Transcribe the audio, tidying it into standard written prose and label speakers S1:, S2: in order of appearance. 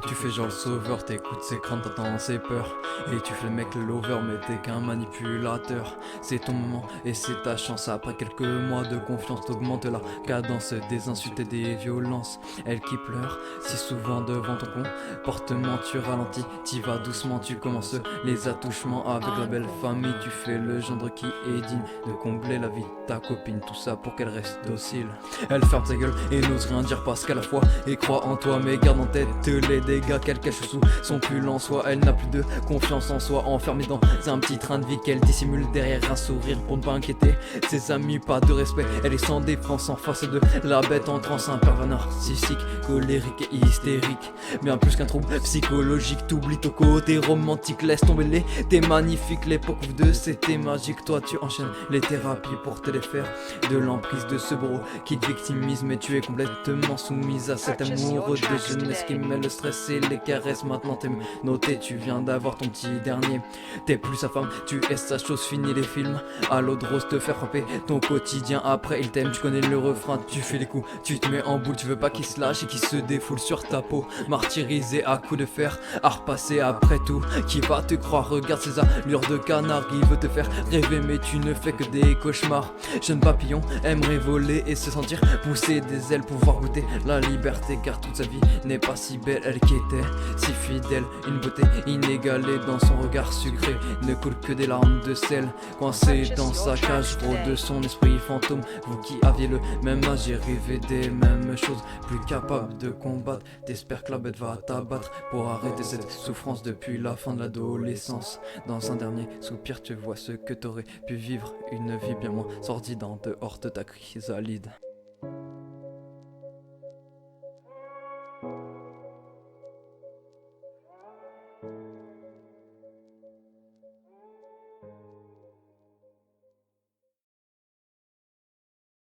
S1: Tu fais genre le sauveur, t'écoutes ses craintes, t'entends ses peurs. Et tu fais le mec le lover, mais t'es qu'un manipulateur. C'est ton moment et c'est ta chance. Après quelques mois de confiance, t'augmentes la cadence des insultes et des violences. Elle qui pleure si souvent devant ton comportement, tu ralentis, t'y vas doucement, tu commences les attouchements avec la belle famille. Tu fais le gendre qui est digne de combler la vie de ta copine. Tout ça pour qu'elle reste docile. Elle ferme sa gueule et n'ose rien dire parce qu'à la fois et croit en toi, mais garde en tête les dégâts qu'elle cache sous son pull en soi. Elle n'a plus de confiance en soi, enfermée dans un petit train de vie qu'elle dissimule derrière un sourire pour ne pas inquiéter ses amis. Pas de respect, elle est sans défense en face de la bête en transe. Un pervers narcissique, colérique et hystérique, bien plus qu'un trouble psychologique. T'oublies ton côté romantique, laisse tomber les t'es magnifique. L'époque de c'était magique, toi tu enchaînes les thérapies pour te les faire de l'emprise de ce bro qui te victimise, mais tu es complètement soumise à cet amour de jeunesse qui met le stress et les caresses. Maintenant t'es noté, tu viens d'avoir ton petit dernier. T'es plus sa femme, tu es sa chose. Fini les films à l'eau de rose, te faire frapper ton quotidien. Après il t'aime, tu connais le refrain, tu fais les coups, tu te mets en boule. Tu veux pas qu'il se lâche et qu'il se défoule sur ta peau, martyrisé à coups de fer, à repasser après tout. Qui va te croire, regarde ses allures de canard. Il veut te faire rêver mais tu ne fais que des cauchemars. Jeune papillon aimerait voler et se sentir pousser des ailes, pouvoir goûter la liberté, car toute sa vie n'est pas si belle. Elle qui était si fidèle, une beauté inégalée dans son regard sucré, ne coule que des larmes de sel. Coincé dans sa cage, gros de son esprit fantôme. Vous qui aviez le même âge et rêvé des mêmes choses, plus capable de combattre, t'espères que la bête va t'abattre pour arrêter cette souffrance depuis la fin de l'adolescence. Dans un dernier soupir, tu vois ce que t'aurais pu vivre, une vie bien moins sordide en dehors de ta chrysalide.